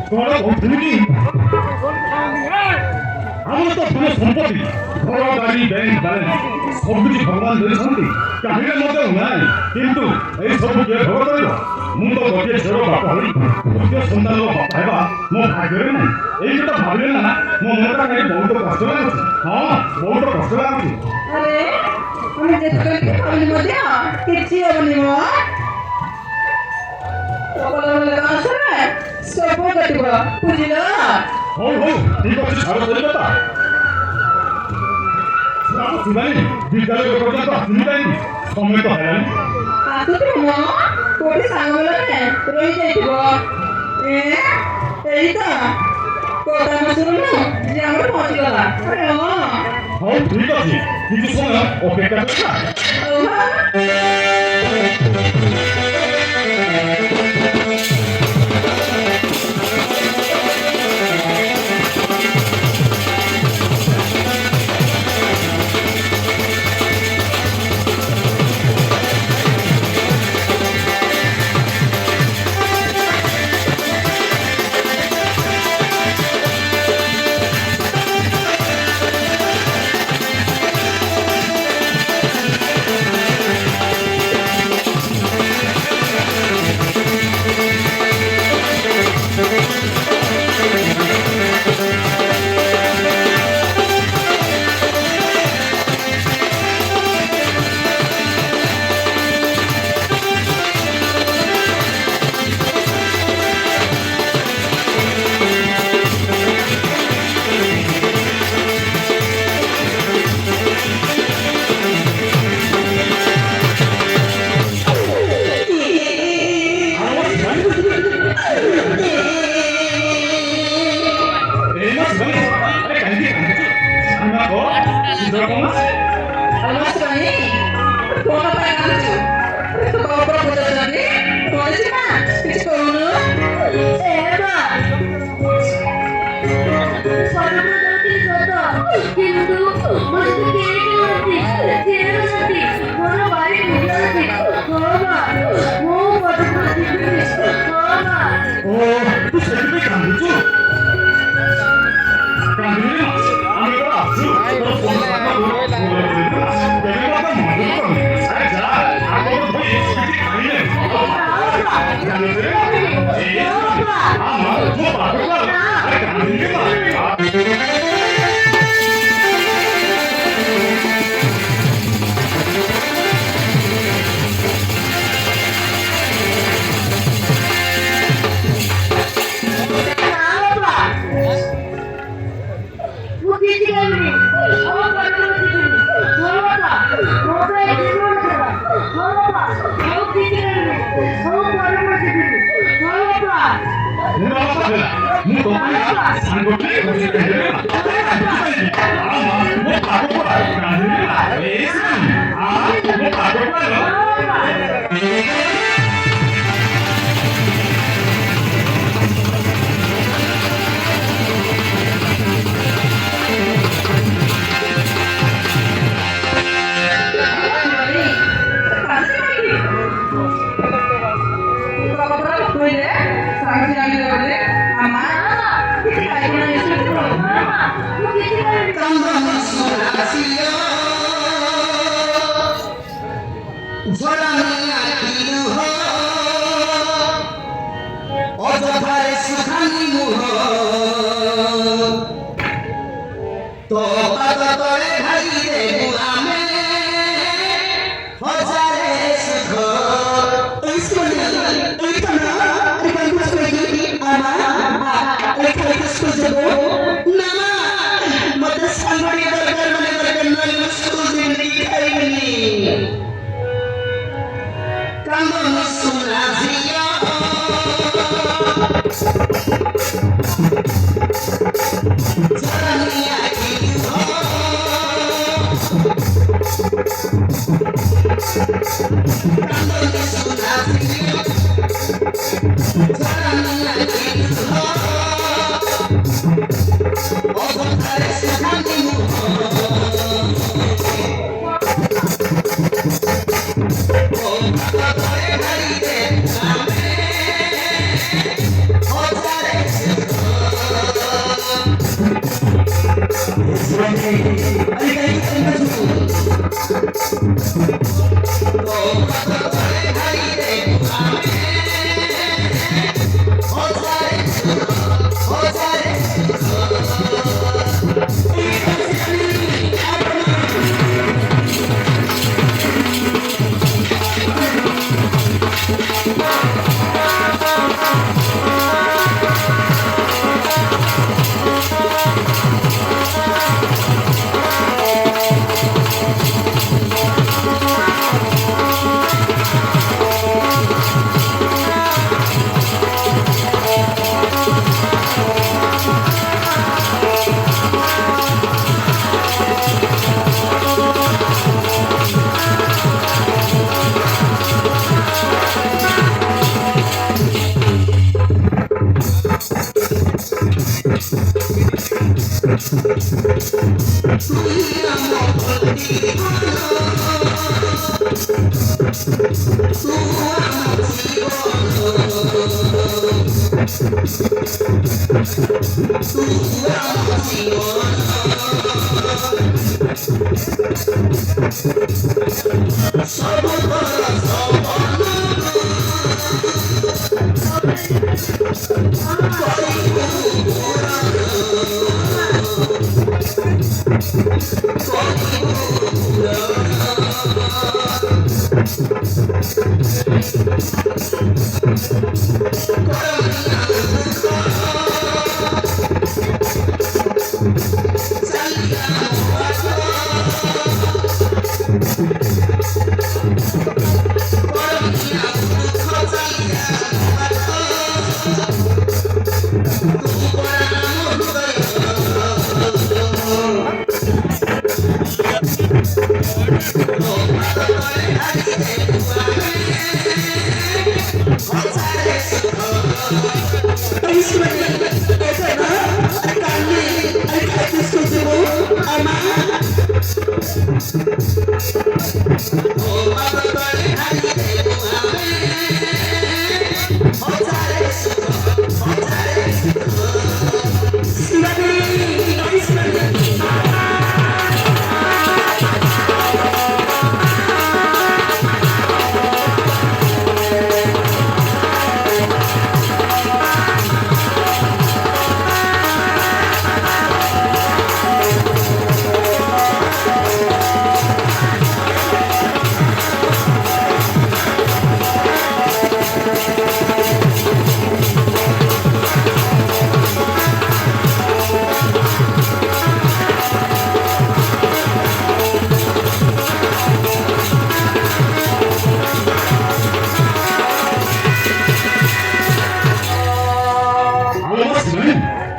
କଣ କହୁଥିଲି କି ଆମର ତ ଧନ ସମ୍ପତ୍ତି ଘର ଗାଡ଼ି ବ୍ୟାଙ୍କ ବାଲାନ୍ସ ସବୁକିଛି ଭଗବାନ ଦେଇଛନ୍ତି କାହିଁରେ ମଧ୍ୟ ନାହିଁ କିନ୍ତୁ ଏଇ ସବୁ କିଏ ଭୋଗ କରିବ ମୁଁ ତ ଗୋଟିଏ ଝିଅର ବାପା ହୋଇ ଦ୍ୱିତୀୟ ସନ୍ତାନର ବାପା ହେବା ମୋ ଭାଗ୍ୟରେ ନାହିଁ ଏଇ କଥା ଭାବିଲେ ନା ମୋ ମନଟା କାହିଁ ବହୁତ କଷ୍ଟ ଲାଗୁଛି ହଁ ବହୁତ କଷ୍ଟ ଲାଗୁଛି अरे ଆମେ ଯେତେବେଳେ ଖାଉନି ମଧ୍ୟ କିଛି ହବନି ମ ସବୁ କଟିବ ବୁଝିଲ ହଉ ହଉ ଠିକ ଅଛି ଛାଡ଼ ସେଇ କଥା ଶିବାନୀ ବିଦ୍ୟାଳୟ ପର୍ଯ୍ୟନ୍ତ ଆସିନି କାହିଁକି ସମୟ ତ ହେଲାଣି ଆସୁଥିବ ମ କୋଉଠି ସାଙ୍ଗମାନେ ରହିଯାଇଥିବ ଏଇ ତ କୋଟା ମସୁରୁନୁ ଯେ ଆମର ପହଞ୍ଚିଗଲା ଆରେ ହଁ ହଉ ଠିକ ଅଛି କିଛି ସମୟ ଅପେକ୍ଷା କରିବା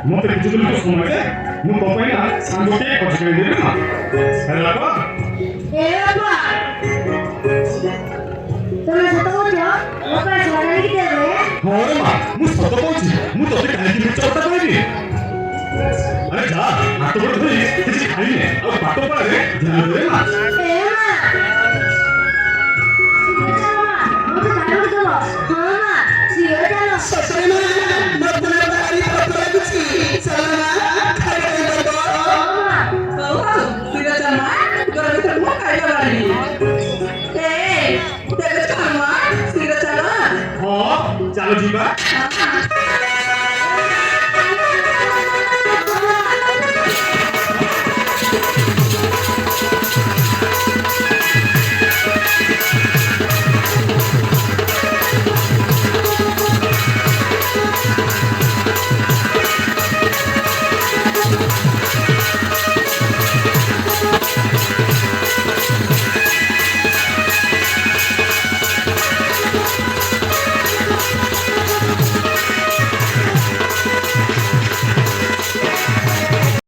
मत কিছু দিন সময় দে মু কপাই না সাঙ্গতে কথা কই দেবে না হেলা তো এ বাবা তুমি সত বলছো বাবা সরাই কি দেবে হরে মা মু সত কইছি মু তোতে কাহিনী মিছ কথা কইবি আরে যা হাত বড় ধরি কিছু খাই নে আর পাটো পারে জানা রে মা এ चलो जीवा